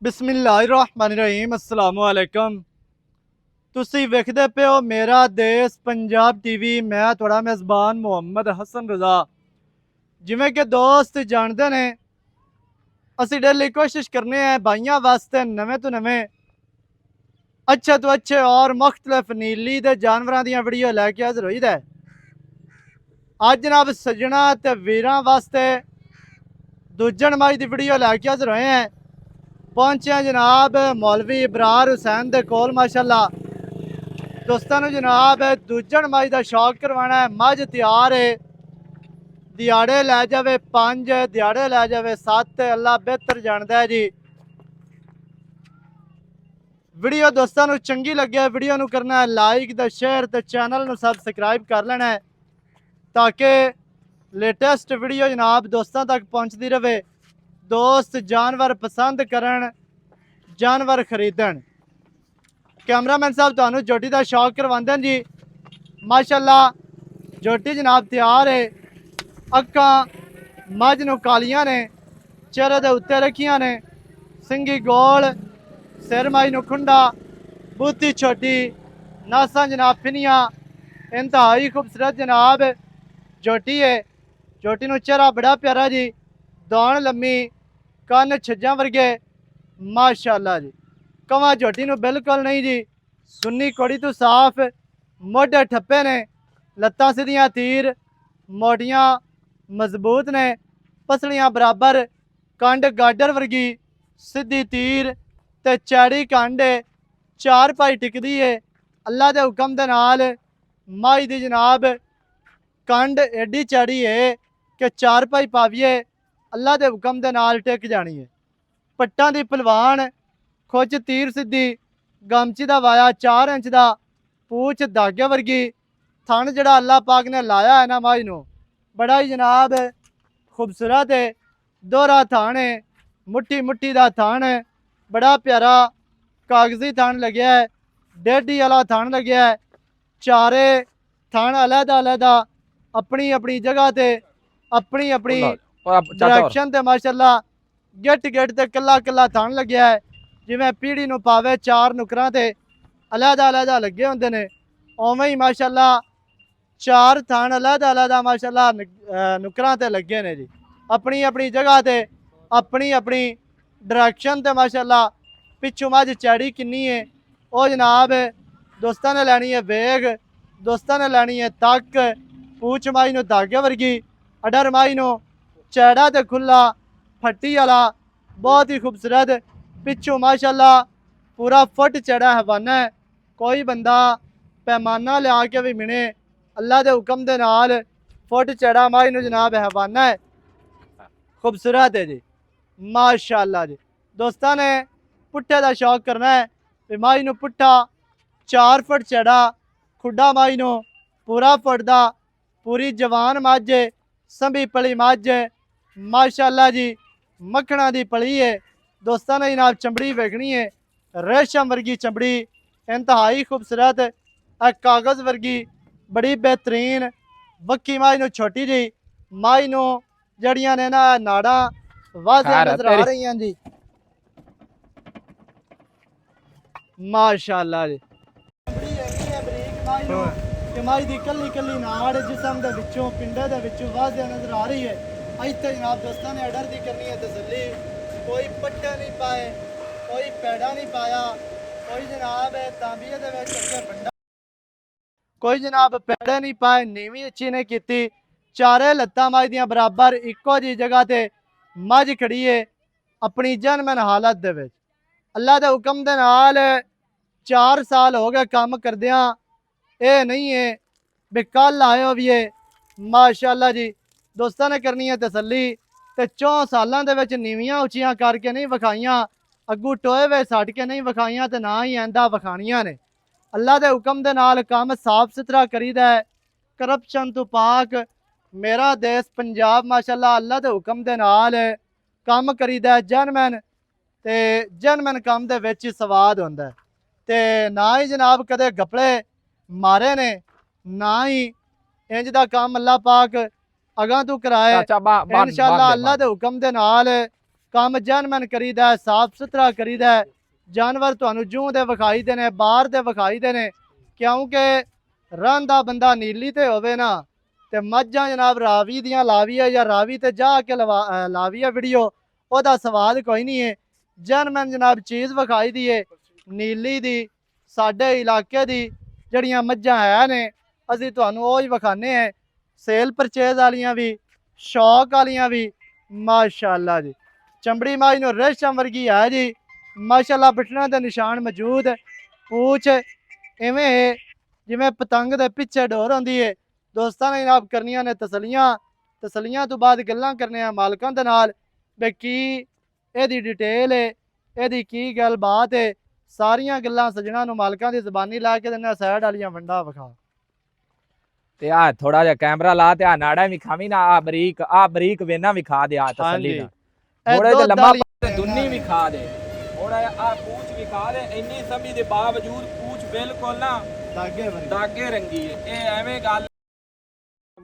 बिस्मिल्लाहिर्रहमानिर्रहीम अस्सलाम वालेकुम। तुसी वेखदे पे हो मेरा देश पंजाब टीवी। मैं थोड़ा मेज़बान मुहम्मद हसन रज़ा। जिमें कि दोस्त जानते ने असी डेली कोशिश करने हैं भाइयों वास्ते नवे तो नवे अच्छे तो अच्छे और मुख्तलिफ नीली दे जानवरों दी वीडियो लैके हाजिर होई दा। अज जनाब सज्जना ते वीरां वास्ते दूजन माई दी वीडियो लैके हाजिर होए हैं। पहुंचे जनाब मौलवी इबरार हुसैन दे कोल माशाअल्लाह। दोस्तों जनाब दूजन माई का शौक करवाना है। मझ तैयार है, दिहाड़े लै जावे 5 दिहाड़े लै जावे 7, अल्लाह बेहतर जानता है जी। वीडियो दोस्तों चंगी लगे वीडियो नू करना है लाइक ते शेयर ते चैनल नू सबसक्राइब कर लेना है ताकि लेटेस्ट वीडियो जनाब दोस्तों तक पहुँचती रहे। दोस्त जानवर पसंद करन, जानवर खरीदन। कैमरामैन साहब तुहानू जोटी का शौक करवाते हैं जी। माशाअल्लाह जोटी जनाब तैयार है। अक्कां मझ नू कालियां ने, चेहरे दे उत्ते रखियां ने, सिंगी गोल, सिर माई नू खुंडा, बूती छोटी, नासां जनाब फिनियां, इंतहाई खूबसूरत जनाब जोटी है। जोटी नू चेहरा बड़ा प्यारा जी, दौड़ लम्मी, कन्न छज्जां वर्गे माशाअल्लाह जी। कवां झोटी नू बिल्कुल नहीं जी, सुन्नी कोड़ी तो साफ, मोढे ठप्पे ने, लत्तां सीधियां तीर, मोटियां मजबूत ने, पसलियां बराबर, कंड गाडर वर्गी सीधी तीर ते चैड़ी कंड है। 4 पाई टिकदी है। अल्लाह के हुक्म दे नाल माई दी जनाब कंड एडी चैड़ी है कि 4 पाई पाविए अल्लाह के हुक्म दे नाल टिक जानी है। पट्टां दी पलवान, खुच तीर सीधी, गमची का वाया 4 इंच का, पूछ धागे वर्गी, थन जड़ा अल्लाह पाक ने लाया है ना माई नू बड़ा ही जनाब खूबसूरत है। दोहरा थन है, मुट्ठी मुट्ठी का थन है, बड़ा प्यारा कागजी थन लग्या है, डेढ़ी वाला थन लग्या है। चारे थन अलहदा अलहदा अपनी अपनी जगह ते अपनी अपनी डायरेक्शन ते माशाअल्लाह गिट गिट ते कला कला थन लग्या है। जिवें पीढ़ी नू पावे 4 नुकरां ते अलहदा अलहदा लगे होंदे ने, उवें ही माशाअल्लाह 4 थन अलहदा अलहदा माशाअल्लाह नुकरां ते लगे ने जी। अपनी अपनी जगह ते अपनी अपनी डायरेक्शन ते माशाअल्लाह। पिछू मझ चैड़ी किन्नी है वो जनाब दोस्तों ने लैनी है वेग, दोस्तों ने लैनी है तक, पूछ माई नू धागे वर्गी, अडर माई नू चैड़ा ते खुला फट्टी वाला बहुत ही खूबसूरत। पिछू माशाअल्लाह पूरा फुट चढ़ा हवाना है। कोई बंदा पैमाना लिया के भी मिने अल्लाह के हुक्म दे नाल फुट चढ़ा माई नू जनाब हवाना है। खूबसूरत है जी माशाअल्लाह जी। दोस्तों ने पुट्ठे का शौक करना है भी माई नू पुट्ठा 4 फुट चढ़ा, खुडा माई नू पूरा फुट दा, पूरी जवान मझ, संभी पली मझ माशाअल्लाह जी, मक्खणा दी पली है। दोस्तों ने जनाब चमड़ी वेखनी है, रेशम वर्गी चमड़ी, इंतहाई खूबसूरत, कागज़ वर्गी बड़ी बेहतरीन। वक्की माई नू छोटी जी, माई नू जड़ियां ने ना नाड़ा वाज़िया नजर आ रही हैं जी माशाअल्लाह जी। चमड़ी है बरीक माई नू कि माई दी कली कली नाड़ जिसम दे विचों पिंडे दे विचों वाज़िया नजर आ रही है। इत्थे जनाब दोस्तों ने अडर दी करनी है तसल्ली। कोई पट्टे नहीं पाए, कोई पैड़ा नहीं पाया, कोई जनाब तांबिए दे विच अगे बंडा, कोई जनाब पैड़े नहीं पाए, नीवी अच्छी नहीं की। चारे लत्तां मझ दियां बराबर इक्को जी जगह ते मझ खड़ी है अपनी जनमन हालत दे विच। अल्लाह के हुक्म दे नाल 4 साल हो गए काम करदियां। ये नहीं है भी कल आए हो भी है माशाअल्लाह जी। दोस्तों ने करनी है तसल्ली ते 4 सालों दे विच नीवियां उचियां करके नहीं विखाइयां, अगू टोए वे सट के नहीं विखाइयां ते ना ही आंदा विखाणियां ने। अल्लाह के हुक्म दे नाल काम साफ सुथरा करीदा है, करप्शन तो पाक। मेरा देश पंजाब माशाअल्लाह अल्लाह के हुक्म दे नाल काम करीदा है जनमैन ते जनमैन काम दे विच स्वाद हुंदा है ते ना ही जनाब कदे गपड़े मारे ने, ना ही इंज दा काम अल्लाह पाक अगां तू कराए। इंशाअल्लाह अल्लाह के हुक्म दे नाल ਕੰਮ ਜਨਮਨ ਕਰੀਦਾ, ਸਾਫ ਸੁਥਰਾ ਕਰੀਦਾ। ਜਾਨਵਰ ਤੁਹਾਨੂੰ ਜੂੰ ਦੇ ਵਿਖਾਈਦੇ ਨੇ, ਬਾਹਰ ਦੇ ਵਿਖਾਈਦੇ ਨੇ, ਕਿਉਂਕਿ ਰਹਿੰਦਾ ਬੰਦਾ ਨੀਲੀ ਤੇ ਹੋਵੇ ਨਾ ਤੇ ਮੱਝਾਂ ਜਨਾਬ ਰਾਵੀ ਦੀਆਂ ਲਾਵੀਆ ਜਾਂ ਰਾਵੀ ਤੇ ਜਾ ਕੇ ਲਾਵੀਆ ਵੀਡੀਓ, ਉਹਦਾ ਸਵਾਦ ਕੋਈ ਨਹੀਂ ਹੈ। ਜਨਮਨ ਜਨਾਬ ਚੀਜ਼ ਵਿਖਾਈ ਦੀ ਹੈ ਨੀਲੀ ਦੀ, ਸਾਡੇ ਇਲਾਕੇ ਦੀ ਜਿਹੜੀਆਂ ਮੱਝਾਂ ਹੈ ਨੇ ਅਸੀਂ ਤੁਹਾਨੂੰ ਉਹ ਹੀ ਵਿਖਾਉਂਦੇ ਹਾਂ, ਸੇਲ ਪਰਚੇਜ਼ ਵਾਲੀਆਂ ਵੀ, ਸ਼ੌਕ ਵਾਲੀਆਂ ਵੀ। ਮਾਸ਼ਾਅੱਲਾ ਜੀ, ਚਮੜੀ ਮਾਈ ਨੂੰ ਰੇਸ਼ਮ ਵਰਗੀ ਹੈ ਜੀ, ਮਾਸ਼ਾਅੱਲਾ ਬਟਨਾਂ ਦੇ ਨਿਸ਼ਾਨ ਮੌਜੂਦ, ਪੂਛ ਇਵੇਂ ਹੈ ਜਿਵੇਂ ਪਤੰਗ ਦੇ ਪਿੱਛੇ ਡੋਰ ਹੁੰਦੀ ਹੈ। ਦੋਸਤਾਂ ਨੇ ਜਨਾਬ ਕਰਨੀਆਂ ਨੇ ਤਸਲੀਆਂ ਤੋਂ ਬਾਅਦ ਗੱਲਾਂ ਕਰਨੇ ਆ ਮਾਲਕਾਂ ਦੇ ਨਾਲ ਵੀ ਕੀ ਇਹਦੀ ਡਿਟੇਲ ਹੈ, ਇਹਦੀ ਕੀ ਗੱਲਬਾਤ ਹੈ। ਸਾਰੀਆਂ ਗੱਲਾਂ ਸੱਜਣਾ ਨੂੰ ਮਾਲਕਾਂ ਦੀ ਜ਼ਬਾਨੀ ਲਾ ਕੇ ਦਿੰਦੇ, ਸਾਈਡ ਵਾਲੀਆਂ ਵੰਡਾ ਵਿਖਾ ਤੇ ਆ ਥੋੜਾ ਜਿਹਾ ਕੈਮਰਾ ਲਾ ਤੇ ਆ ਨਾੜਾ ਵੀ ਖਾਵੀ ਨਾ, ਆ ਬਰੀਕ ਵੇਨਾ ਵੀ ਖਾ ਦੇ, ਆ ਤਸੱਲੀ ਨਾਲ ਥੋੜੇ ਜਿਹਾ ਲੰਮਾ ਤੇ ਦੁੰਨੀ ਵੀ ਖਾ ਦੇ, ਥੋੜਾ ਆ ਪੂਛ ਵੀ ਖਾ ਦੇ। ਇੰਨੀ ਸਮੀ ਦੇ ਬਾਵਜੂਦ ਪੂਛ ਬਿਲਕੁਲ ਨਾ ਦਾਗੇ ਰੰਗੀ ਹੈ। ਇਹ ਐਵੇਂ ਗੱਲ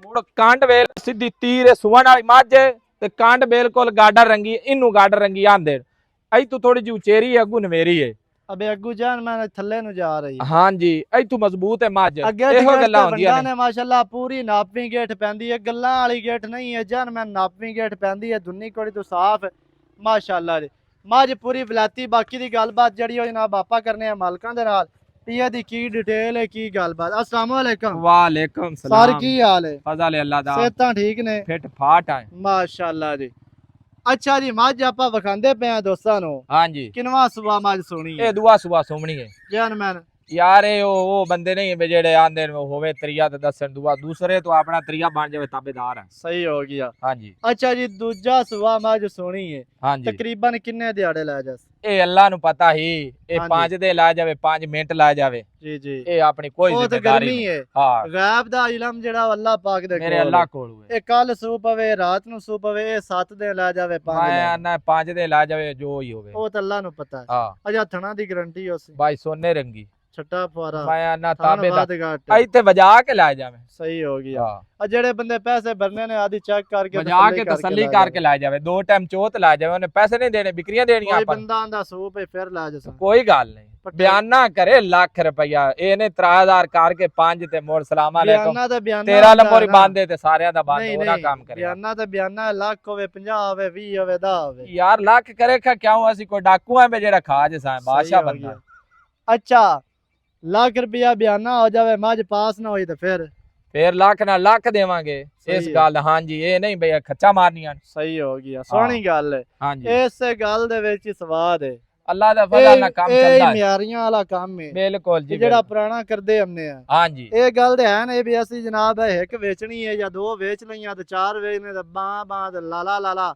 ਮੁੜ ਕੰਡ ਵੇਲ ਸਿੱਧੀ ਤੀਰ ਸੁਵਣ ਵਾਲੀ ਮੱਝ ਤੇ ਕੰਡ ਬਿਲਕੁਲ ਗਾਡਰ ਰੰਗੀ, ਇਹਨੂੰ ਗਾਡਰ ਰੰਗੀ ਆਂਦੇ। ਅਈ ਤੂੰ ਥੋੜੀ ਜਿਹੀ ਉਚੇਰੀ ਅੱਗੂ ਨਵੇਰੀ ਹੈ, ਅਬੇ ਅੱਗੂ ਜਾਨ ਮੈਂ ਥੱਲੇ ਨੂੰ ਜਾ ਰਹੀ ਹੈ। ਹਾਂਜੀ ਇੱਥੋਂ ਮਜ਼ਬੂਤ ਹੈ ਮੱਝ, ਇਹੋ ਗੱਲਾਂ ਹੁੰਦੀਆਂ ਨੇ। ਮਾਸ਼ਾਅੱਲਾ ਪੂਰੀ ਨਾਪਵੀਂ ਗੇਟ ਪੈਂਦੀ ਹੈ, ਗੱਲਾਂ ਵਾਲੀ ਗੇਟ ਨਹੀਂ ਹੈ ਜਾਨ, ਮੈਂ ਨਾਪਵੀਂ ਗੇਟ ਪੈਂਦੀ ਹੈ, ਦੁੰਨੀ ਕੋੜੀ ਤੋਂ ਸਾਫ਼ ਮਾਸ਼ਾਅੱਲਾ ਜੀ। ਮੱਝ ਪੂਰੀ ਵਲਾਤੀ। ਬਾਕੀ ਦੀ ਗੱਲਬਾਤ ਜਿਹੜੀ ਉਹ ਜਨਾਬ ਆਪਾਂ ਕਰਨੇ ਆ ਮਾਲਕਾਂ ਦੇ ਨਾਲ, ਪੀਆ ਦੀ ਕੀ ਡਿਟੇਲ ਹੈ, ਕੀ ਗੱਲਬਾਤ। अस्सलाम वालेकुम। वालेकुम सलाम। सर की हाल है? फजल अल्लाह दा। सेहतां ठीक ने? फिट फाट है माशाअल्लाह जी। अच्छा जी, मझ ਆਪਾਂ ਵਿਖਾਉਂਦੇ ਪਏ ਆ ਦੋਸਤਾਂ ਨੂੰ। ਹਾਂਜੀ ਕਿਨਵਾ ਸੁਬਾ ਮੱਝ ਸੋਣੀ ਹੈ? ਇਹ ਦੁਆ ਸੁਬਾ ਸੋਹਣੀ ਹੈ ਜਨਮਨ ਯਾਰ। ਇਹ ਉਹ ਬੰਦੇ ਨਹੀਂ ਵੀ ਜਿਹੜੇ ਆਂਦੇ ਨੇ ਹੋਵੇ ਤਰੀਆ ਤੇ ਦੱਸਣ ਦੁਆ, ਦੂਸਰੇ ਤੋਂ ਆਪਣਾ ਤਰੀਆ ਬਣ ਜਾਵੇ ਤਾਬੇਦਾਰ ਹੈ। ਸਹੀ ਹੋ ਗਿਆ। ਹਾਂਜੀ ਅੱਛਾ ਜੀ, ਦੂਜਾ ਸੁਬਾ ਮੱਝ ਸੋਣੀ ਹੈ, ਹਾਂਜੀ। ਤਕਰੀਬਨ ਕਿੰਨੇ ਦਿਹਾੜੇ ਲੈ ਜਾਸ? ਇਹ ਅੱਲਾ ਨੂੰ ਪਤਾ ਹੀ, ਇਹ 5 ਦੇ ਲਾ ਜਾਵੇ, 5 ਮਿੰਟ ਲਾ ਜਾਵੇ। ਜੀ ਜੀ, ਇਹ ਆਪਣੀ ਕੋਈ ਜ਼ਿੰਮੇਵਾਰੀ ਨਹੀਂ ਹੈ। ਹਾਂ, ਗੈਬ ਦਾ ਇਲਮ ਜਿਹੜਾ ਅੱਲਾ ਪਾਕ ਦੇ ਕੋਲ, ਮੇਰੇ ਅੱਲਾ ਕੋਲ ਹੈ। ਇਹ ਕੱਲ ਸੂ ਪਵੇ, ਰਾਤ ਨੂੰ ਸੂ ਪਵੇ, ਇਹ 7 ਦੇ ਲਾ ਜਾਵੇ, 5 ਮੈਂ ਨਾ 5 ਦੇ ਲਾ ਜਾਵੇ, ਜੋ ਹੀ ਹੋਵੇ ਉਹ ਤਾਂ ਅੱਲਾ ਨੂੰ ਪਤਾ ਹੈ। ਹਾਂ, ਅਜਾ ਥਣਾ ਦੀ ਗਾਰੰਟੀ ਉਸ ਬਾਈ ਸੋਨੇ ਰੰਗੀ ਛੱਟਾ ਫੁਆਰਾ ਮੈਂ ਨਾ ਤਾਬੇਦਾਰ ਇੱਥੇ ਇੱਥੇ ਵਜਾ ਕੇ ਲਾ ਜਾਵੇ। ਸਹੀ ਹੋ ਗਿਆ। ਹਾਂ, ਆ ਜਿਹੜੇ ਬੰਦੇ ਪੈਸੇ ਭਰਨੇ ਨੇ ਆਦੀ ਚੈੱਕ ਕਰਕੇ ਵਜਾ ਕੇ ਤਸੱਲੀ ਕਰਕੇ ਲਾ ਜਾਵੇ। 2 ਟਾਈਮ ਚੋਤ ਲਾ ਜਾਵੇ, ਉਹਨੇ ਪੈਸੇ ਨਹੀਂ ਦੇਣੇ, ਬਿਕਰੀਆਂ ਦੇਣੀਆਂ ਕੋਈ ਆਪਾਂ। ਬੰਦਾ ਦਾ ਸੂਪ ਹੈ ਫਿਰ ਲਾ ਜਸਾ, ਕੋਈ ਗੱਲ ਨਹੀਂ। ਬਿਆਨਾ ਕਰੇ ਲੱਖ ਰੁਪਇਆ, ਇਹਨੇ 3000 ਕਰਕੇ 5 ਤੇ ਮੋੜ ਸਲਾਮ ਅਲੈਕੁਮ। ਬਿਆਨਾ ਤਾਂ ਬਿਆਨਾ, 13 ਨੰਬਰ ਬੰਦੇ ਤੇ ਸਾਰਿਆਂ ਦਾ ਬੰਦ, ਉਹਦਾ ਕੰਮ ਕਰੇ। ਬਿਆਨਾ ਤਾਂ ਬਿਆਨਾ, ਲੱਖ ਹੋਵੇ, 50 ਹੋਵੇ, 20 ਹੋਵੇ, 10 ਹੋਵੇ ਯਾਰ। ਲੱਖ ਕਰੇ ਕਿਉਂ? ਅਸੀਂ ਕੋਈ ਡਾਕੂ ਐ ਜਿਹੜਾ ਖਾ ਜਸਾ ਬਾਦਸ਼ਾਹ ਬੰਦਾ। ਅੱਛਾ, ਲੱਖ ਰੁਪਇਆ ਬਿਆਨਾ ਹੋ ਜਾਵੇ, ਮੱਝ ਪਾਸ ਨਾ ਹੋਈ ਤੇ ਫਿਰ ਲੱਖ ਨਾਲ ਲੱਖ ਦੇਵਾਂਗੇ। ਇਸ ਗੱਲ ਹਾਂਜੀ, ਇਹ ਨਹੀਂ ਬਈ ਖੱਚਾ ਮਾਰਨੀਆਂ। ਸਹੀ ਹੋ ਗਿਆ, ਸੋਹਣੀ ਗੱਲ ਹੈ। ਹਾਂਜੀ, ਇਸੇ ਗੱਲ ਦੇ ਵਿੱਚ ਸਵਾਦ ਹੈ। ਅੱਲਾ ਦਾ ਫਜ਼ਲ ਨਾਲ ਕੰਮ ਚੱਲਦਾ ਹੈ। ਮਿਆਰੀਆਂ ਵਾਲਾ ਕੰਮ ਹੈ ਬਿਲਕੁਲ ਜੀ, ਜਿਹੜਾ ਪੁਰਾਣਾ ਕਰਦੇ ਹਮਨੇ ਆ। ਹਾਂਜੀ, ਇਹ ਗੱਲ ਤੇ ਹੈ ਨੇ ਵੀ ਅਸੀਂ ਜਨਾਬ ਇੱਕ ਵੇਚਣੀ ਹੈ ਜਾਂ 2 ਵੇਚ ਲਈਆਂ ਤੇ 4 ਵੇਚਨੇ ਤੇ ਬਾਂ ਤੇ ਲਾਲਾ ਲਾਲਾ।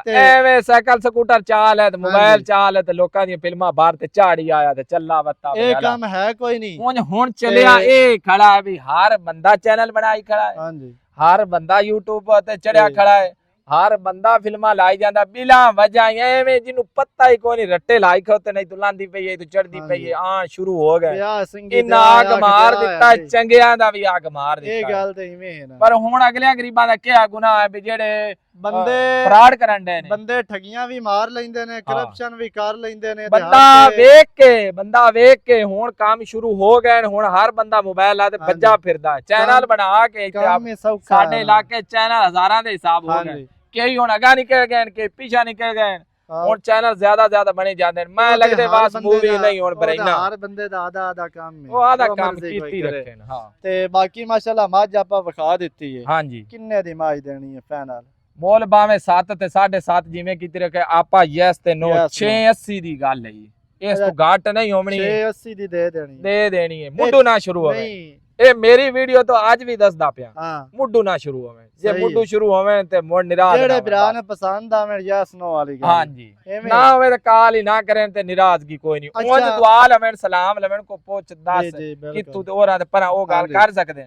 ਐਵੇਂ ਸਾਈਕਲ ਸਕੂਟਰ ਚਾਲ ਹੈ ਤੇ ਮੋਬਾਈਲ ਚਾਲ ਹੈ ਤੇ ਲੋਕਾਂ ਦੀਆਂ ਫਿਲਮਾਂ ਬਾਹਰ ਤੇ ਝਾੜੀ ਆਇਆ ਤੇ ਚੱਲਾ ਵੱਤਾ। ਇਹ ਕੰਮ ਹੈ ਕੋਈ ਨਹੀਂ। ਹੁਣ ਚੱਲਿਆ ਇਹ ਖੜਾ ਹੈ ਵੀ ਹਰ ਬੰਦਾ ਚੈਨਲ ਬਣਾਈ ਖੜਾ ਹੈ। ਹਾਂਜੀ, ਹਰ ਬੰਦਾ YouTube ਤੇ ਚੜਿਆ ਖੜਾ ਹੈ, ਹਰ ਬੰਦਾ ਫਿਲਮਾਂ ਲਾਈ ਜਾਂਦਾ ਬਿਲਾ ਵਜ੍ਹਾ। ਐਵੇਂ ਜਿਹਨੂੰ ਪਤਾ ਹੀ ਕੋਈ ਨਹੀਂ, ਰੱਟੇ ਲਾਈ ਖੋਤੇ, ਨਹੀਂ ਤੂੰ ਲਾਂਦੀ ਪਈ ਹੈ, ਤੂੰ ਚੜਦੀ ਪਈ ਹੈ। ਆ ਸ਼ੁਰੂ ਹੋ ਗਏ ਇਹਨਾਂ ਆਗ ਮਾਰ ਦਿੱਤਾ, ਚੰਗਿਆਂ ਦਾ ਵੀ ਆਗ ਮਾਰ ਦਿੱਤਾ। ਇਹ ਗੱਲ ਤੇ ਇਵੇਂ ਹੈ ਨਾ। ਪਰ ਹੁਣ ਅਗਲਿਆਂ ਗਰੀਬਾਂ ਦਾ ਕੀ ਗੁਨਾਹ ਹੈ ਵੀ ਜਿਹੜੇ ਬੰਦੇ ਫਰਾਡ ਕਰਨ ਦੇ ਨੇ। ਬੰਦੇ ਠਗੀਆਂ ਵੀ ਮਾਰ ਲੈਂਦੇ ਨੇ, ਕਰਪਸ਼ਨ ਵੀ ਕਰ ਲੈਂਦੇ ਨੇ। ਬੰਦਾ ਵੇਖ ਕੇ ਹੁਣ ਕੰਮ ਸ਼ੁਰੂ ਹੋ ਗਏ। ਹੁਣ ਹਰ ਬੰਦਾ ਮੋਬਾਈਲ ਲਾ ਤੇ ਵੱਜਾ ਫਿਰਦਾ, ਚੈਨਲ ਬਣਾ ਕੇ। ਸਾਡੇ ਇਲਾਕੇ ਚੈਨਲ ਹਜ਼ਾਰਾਂ ਦੇ ਹਿਸਾਬ ਹੋ ਗਏ, ਕਈ ਹੁਣ ਅਗਾ ਨਿਕਲ ਗਏ, ਕਈ ਪਿਛਾ ਨਿਕਲ ਗਏ। ਹੁਣ ਚੈਨਲ ਜ਼ਿਆਦਾ ਬਣੇ ਜਾਂਦੇ ਨੇ। ਮੈਂ ਲੱਗਦੇ ਬਾਸ ਮੂਵੀ ਨਹੀਂ ਹੁਣ ਬਰੇਨਾ। ਹਰ ਬੰਦੇ ਦਾ ਆਦਾ ਕੰਮ ਹੈ, ਉਹ ਆਦਾ ਕੰਮ ਕੀਤੀ ਰੱਖੇ ਨੇ। ਹਾਂ, ਤੇ ਬਾਕੀ ਮਾਸ਼ਾਅੱਲਾ ਮੱਝ ਆਪਾਂ ਵਿਖਾ ਦਿੱਤੀ ਹੈ। ਹਾਂਜੀ, ਕਿੰਨੇ ਦੀ ਮੱਝ ਦੇਣੀ ਹੈ ਫਾਈਨਲ? ਮੋਲ ਬਾਵੇਂ 7 ਤੇ 7.5 ਜਿਵੇਂ ਕੀਤੀ ਰੱਖੇ ਆਪਾਂ। ਯੈਸ ਤੇ ਨੋ 680 ਦੀ ਗੱਲ ਹੈ। ਇਸ ਤੋਂ ਘੱਟ ਨਹੀਂ ਹੋਣੀ। 680 ਦੀ ਦੇ ਦੇਣੀ ਹੈ। ਮੁੱਢੂ ਨਾ ਸ਼ੁਰੂ ਹੋਵੇ। ਇਹ ਮੇਰੀ ਵੀਡੀਓ ਤੋਂ ਅੱਜ ਵੀ ਦੱਸਦਾ ਪਿਆ, ਮੁੱਢੂ ਨਾ ਸ਼ੁਰੂ ਹੋਵੇ। ਜੇ ਮੁੱਢੂ ਸ਼ੁਰੂ ਹੋਵੇ ਤੇ ਮੁੜ ਨਿਰਾਸ਼। ਜਿਹੜੇ ਭਰਾ ਨੇ ਪਸੰਦ ਆਵੇ ਯੈਸ ਨੋ ਵਾਲੀ ਗੱਲ। ਹਾਂਜੀ, ਨਾ ਹੋਵੇ ਤਾਂ ਕਾਲ ਹੀ ਨਾ ਕਰੇ ਤੇ ਨਿਰਾਜ਼ਗੀ ਕੋਈ ਨਹੀਂ। ਉਹ ਦੁਆ ਲਵਣ, ਸਲਾਮ ਲਵਣ, ਕੋ ਪੁੱਛ ਦੱਸ ਕਿ ਤੂੰ ਤੇ ਹੋਰਾਂ ਤੇ ਪਰ ਉਹ ਗੱਲ ਕਰ ਸਕਦੇ।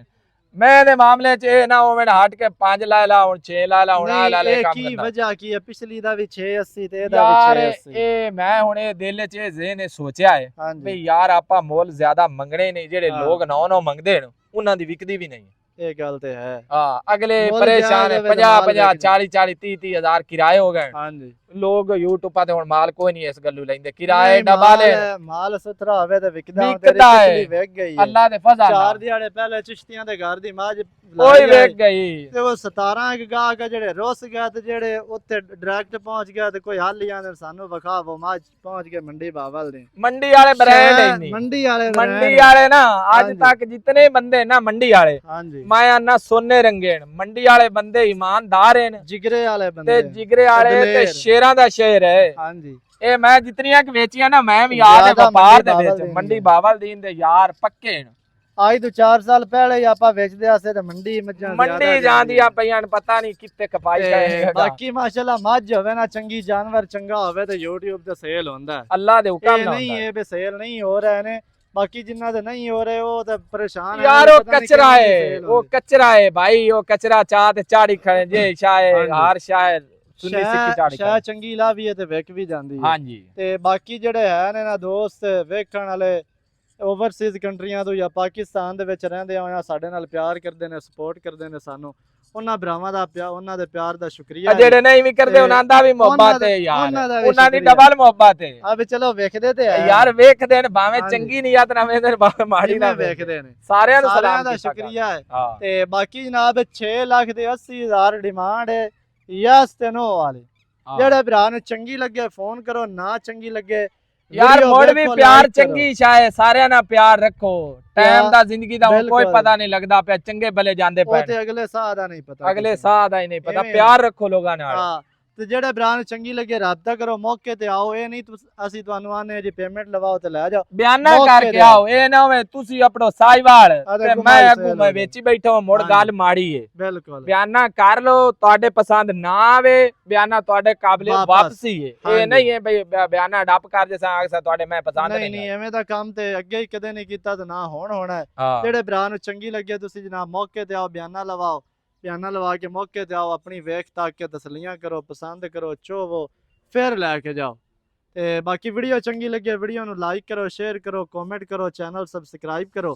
ਮੈਂ ਦੇ ਮਾਮਲੇ ਚ ਇਹ ਨਾ ਹੋਵੇ ਹਟ ਕੇ 5 ਲਾ ਲਾ, ਹੁਣ 6 ਲਾ ਲਾ, ਹੁਣ ਆ ਲਾ ਲੈ ਕੰਮ ਕਰਨਾ। ਕੀ ਵਜ੍ਹਾ ਕੀ ਹੈ? ਪਿਛਲੀ ਦਾ ਵੀ 680 ਤੇ ਇਹਦਾ ਵੀ 680। ਇਹ ਮੈਂ ਹੁਣ ਇਹ ਦਿਲ ਚ ਇਹ ਨੇ ਸੋਚਿਆ ਹੈ ਵੀ ਯਾਰ ਆਪਾਂ ਮੁੱਲ ਜ਼ਿਆਦਾ ਮੰਗਣੇ ਨਹੀਂ। ਜਿਹੜੇ ਲੋਕ 9 ਮੰਗਦੇ ਨੇ ਉਹਨਾਂ ਦੀ ਵਿਕਦੀ ਵੀ ਨਹੀਂ। ਇਹ ਗੱਲ ਤੇ ਹੈ। ਹਾਂ, ਅਗਲੇ ਪਰੇਸ਼ਾਨ ਹੈ। 50 40 30 ਹਜ਼ਾਰ ਕਿਰਾਏ ਹੋ ਗਏ। ਹਾਂਜੀ, ਲੋਕ YouTube ਤੇ ਹੁਣ ਮਾਲ ਕੋਈ ਨਹੀਂ ਇਸ ਗੱਲੋਂ ਲੈਂਦੇ ਕਿਰਾਏ ਡਬਾ ਲੈ ਮਾਲ ਸੁਥਰਾ ਹੋਵੇ ਤੇ ਵਿਕਦਾ ਵਿਕਦਾ ਹੈ। ਵਿਕ ਗਈ ਅੱਲਾ ਦੇ ਫਜ਼ਲ ਨਾਲ 4 ਦਿਹਾੜੇ ਪਹਿਲੇ ਚਿਸ਼ਤੀਆਂ ਦੇ ਘਰ ਦੀ ਮੱਝ ਕੋਈ ਵਿਕ ਗਈ ਤੇ ਉਹ 17 ਇੱਕ ਗਾਹਕ ਜਿਹੜੇ ਰੁੱਸ ਗਿਆ ਤੇ ਜਿਹੜੇ ਉੱਥੇ ਡਾਇਰੈਕਟ ਪਹੁੰਚ ਗਿਆ ਤੇ ਕੋਈ ਹੱਲ ਹੀ ਆਂਦੇ ਸਾਨੂੰ ਵਿਖਾਵੋ ਮੱਝ ਪਹੁੰਚ ਕੇ ਮੰਡੀ ਬਾਵਲ ਦੇ ਮੰਡੀ ਵਾਲੇ ਬ੍ਰਾਂਡ ਹੈ ਨਹੀਂ ਮੰਡੀ ਵਾਲੇ ਮੰਡੀ ਵਾਲੇ ਨਾ ਅੱਜ ਤੱਕ ਜਿਤਨੇ ਬੰਦੇ ਨਾ ਮੰਡੀ ਵਾਲੇ ਹਾਂਜੀ ਮੈਂ ਆਨਾ ਸੋਨੇ ਰੰਗੇਣ ਮੰਡੀ ਵਾਲੇ ਬੰਦੇ ਇਮਾਨਦਾਰ ਹਨ ਜਿਗਰੇ ਵਾਲੇ ਬੰਦੇ ਤੇ ਜਿਗਰੇ ਵਾਲੇ ਤੇ ਦਲੇਰ। ਸ਼ੇਰਾਂ ਦਾ ਸ਼ੇਰ ਹੈ ਹਾਂਜੀ ਇਹ ਮੈਂ ਜਿਤਨੀਆਂ ਕਿ ਵੇਚੀਆਂ ਨਾ ਮੈਂ ਵੀ ਯਾਦ ਹੈ ਜ਼ਿਆਦਾ ਵਪਾਰ ਦੇ ਮੰਡੀ ਵਿੱਚ ਬਾਵਲਦੀਨ ਮੰਡੀ ਬਾਵਲਦੀਨ ਦੇ ਯਾਰ ਪੱਕੇ ਨੇ ਅੱਜ ਤੋਂ 4 ਸਾਲ ਪਹਿਲੇ ਹੀ ਆਪਾਂ ਵੇਚਦੇ ਆਸੇ ਤੇ ਮੰਡੀ ਮੱਝਾਂ ਮੰਡੀ ਜਾਂਦੀਆਂ ਪਈਆਂ ਨੇ ਪਤਾ ਨਹੀਂ ਕਿੱਥੇ ਕਪਾਈ ਤੇ ਕਰੇ ਬਾਕੀ ਮਾਸ਼ਾਅੱਲਾ ਮੱਝ ਹੋਵੇ ਨਾ ਚੰਗੀ ਜਾਨਵਰ ਚੰਗਾ ਹੋਵੇ ਤੇ YouTube ਤੇ ਸੇਲ ਹੁੰਦਾ ਹੈ। ਅੱਲਾ ਦੇ ਹੁਕਮ ਇਹ ਨਾਲ ਨਹੀਂ ਹੁੰਦਾ ਹੈ। ਇਹ ਵੀ ਸੇਲ ਨਹੀਂ ਹੋ ਰਹੇ ਨੇ ਬਾਕੀ ਜਿਨ੍ਹਾਂ ਦੇ ਨਹੀਂ ਹੋ ਰਹੇ ਉਹ ਤਾਂ ਪਰੇਸ਼ਾਨ ਹੈ ਯਾਰ ਉਹ ਕਚਰਾ ਹੈ ਉਹ ਕਚਰਾ ਹੈ ਭਾਈ ਉਹ ਕਚਰਾ ਚਾਹ ਤੇ ਚਾੜੀ ਖੜੇ ਜੇ ਸ਼ਾਇਦ ਹਾਂਜੀ। ਹਰ ਸ਼ਾਇਦ ਸੁੰਨੀ ਸਿੱਕੀ ਚਾੜੀ ਸ਼ਾਇ ਚੰਗੀ ਲਾ ਵੀ ਹੈ ਤੇ ਵਿਕ ਵੀ ਜਾਂਦੀ ਹੈ ਹਾਂਜੀ ਤੇ ਬਾਕੀ ਜਿਹੜੇ ਹੈ ਨੇ ਨਾ ਦੋਸਤ ਵੇਖਣ ਵਾਲੇ ਓਵਰਸੀਜ਼ ਕੰਟਰੀਆਂ ਤੋਂ ਜਾਂ ਪਾਕਿਸਤਾਨ ਦੇ ਵਿੱਚ ਰਹਿੰਦੇ ਆ ਸਾਡੇ ਨਾਲ ਪਿਆਰ ਕਰਦੇ ਨੇ ਸਪੋਰਟ ਕਰਦੇ ਨੇ ਸਾਨੂੰ ਉਹਨਾਂ ਭਰਾਵਾਂ ਦਾ ਉਹਨਾਂ ਦੇ ਪਿਆਰ ਦਾ ਸ਼ੁਕਰੀਆ ਆ ਜਿਹੜੇ ਨਹੀਂ ਵੀ ਕਰਦੇ ਉਹਨਾਂ ਦਾ ਵੀ ਮੁਹੱਬਤ ਹੈ ਯਾਰ ਉਹਨਾਂ ਦਾ ਵੀ ਉਹਨਾਂ ਦੀ ਸ਼ੁਕਰੀਆ। ਡਬਲ ਮੁਹੱਬਤ ਹੈ ਆ ਵੀ ਚਲੋ ਵੇਖਦੇ ਤੇ ਹੈ ਯਾਰ ਵੇਖਦੇ ਨੇ ਭਾਵੇਂ ਹਾਂਜੀ। ਚੰਗੀ ਨੀਅਤ ਨਾਲ ਵੇਖਦੇ ਨੇ ਭਾਵੇਂ ਮਾੜੀ ਨਾਲ ਵੇਖਦੇ ਨੇ ਸਾਰਿਆਂ ਨੂੰ ਸਾਰਿਆਂ ਸਲਾਮ ਦਾ ਕੀਤਾ ਸ਼ੁਕਰੀਆ ਹੈ ਹਾਂ ਤੇ ਬਾਕੀ ਜਨਾਬ 6 ਲੱਖ ਦੇ 80,000 ਡਿਮਾਂਡ ਹੈ ਯਸ ਤੇ ਨੋ ਵਾਲੇ ਹਾਂ। ਜਿਹੜੇ ਭਰਾ ਨੂੰ ਚੰਗੀ ਲੱਗੇ ਫੋਨ ਕਰੋ ਨਾ ਚੰਗੀ ਲੱਗੇ ਯਾਰ ਵੀਡੀਓ ਮੋੜ ਵੀ ਵੇਖੋ, ਪਿਆਰ like ਕਰੋ। ਚੰਗੀ ਸ਼ਾਇ ਸਾਰਿਆਂ ਨਾਲ ਪਿਆਰ ਰੱਖੋ ਟਾਈਮ ਦਾ ਜ਼ਿੰਦਗੀ ਦਾ ਹੁਣ ਕੋਈ ਬਿਲਕੁਲ। ਪਤਾ ਨਹੀਂ ਲੱਗਦਾ ਪਿਆ ਚੰਗੇ ਭਲੇ ਜਾਂਦੇ ਉਹ ਪਏ ਤੇ ਅਗਲੇ ਸਾਹ ਦਾ ਨਹੀਂ ਪਤਾ ਅਗਲੇ ਕਿਸੇ ਨੂੰ। ਸਾਹ ਦਾ ਹੀ ਨਹੀਂ ਪਤਾ ਇਵੇਂ ਪਿਆਰ ਰੱਖੋ ਲੋਕਾਂ ਨਾਲ ਹਾਂ ਤੇ ਜਿਹੜੇ ਭਰਾ ਨੂੰ ਚੰਗੀ ਲੱਗੇ ਰਾਬਤਾ ਕਰੋ ਮੌਕੇ ਤੇ ਆਓ ਇਹ ਨਹੀਂ ਅਸੀਂ ਤੁਹਾਨੂੰ ਆਨੇ ਜੀ ਪੇਮੈਂਟ ਲਵਾਓ ਤੇ ਲੈ ਜਾਓ ਬਿਆਨਾ ਮੌਕੇ ਕਰਕੇ ਤੇ ਆਓ ਇਹ ਨਾ ਹੋਵੇ ਤੁਸੀਂ ਆਪਣੋ ਸਾਈਵਾਲ ਤੇ ਤੇ ਗੁਮਾਈ ਮੈਂ ਸੇਲ ਅੱਗੂ ਹੋ ਮੈਂ ਗਈ। ਵੇਚੀ ਬੈਠਾ ਮੁੜ ਹਾਂਜੀ। ਗੱਲ ਮਾੜੀ ਏ ਬਿਲਕੁਲ ਬਿਆਨਾ ਕਰ ਲੋ ਤੁਹਾਡੇ ਪਸੰਦ ਨਾ ਆਵੇ ਬਿਆਨਾ ਤੁਹਾਡੇ ਕਾਬਲੇ ਵਾਪਸ। ਵਾਪਸੀ ਏ ਇਹ ਹਾਂਜੀ। ਨਹੀਂ ਹੈ ਬਈ ਬਿਆਨਾ ਡੱਪ ਕਰ ਜੇ ਸਾਂ ਤੁਹਾਡੇ ਮੈਂ ਪਸੰਦ ਨਹੀਂ ਨਹੀਂ ਐਵੇਂ ਦਾ ਕੰਮ ਤੇ ਅੱਗੇ ਹੀ ਕਦੇ ਨਹੀਂ ਕੀਤਾ ਤੇ ਨਾ ਹੁਣ ਹੋਣਾ ਹੈ ਹਾਂ ਜਿਹੜੇ ਭਰਾ ਨੂੰ ਚੰਗੀ ਲੱਗੇ ਤੁਸੀਂ ਜਨਾਬ ਮੌਕੇ ਤੇ ਆਓ ਬਿਆਨਾ ਲਵਾਓ ਬਿਆਨਾ ਲਵਾ ਕੇ ਮੌਕੇ ਤੇ ਆਓ ਆਪਣੀ ਵੇਖ ਤੱਕ ਕੇ ਤਸਲੀਆਂ ਕਰੋ ਪਸੰਦ ਕਰੋ ਚੋਵੋ ਫਿਰ ਲੈ ਕੇ ਜਾਓ ਤੇ ਬਾਕੀ ਵੀਡੀਓ ਚੰਗੀ ਲੱਗੇ ਵੀਡੀਓ ਨੂੰ ਲਾਈਕ ਕਰੋ ਸ਼ੇਅਰ ਕਰੋ ਕਮੈਂਟ ਕਰੋ ਚੈਨਲ ਸਬਸਕ੍ਰਾਈਬ ਕਰੋ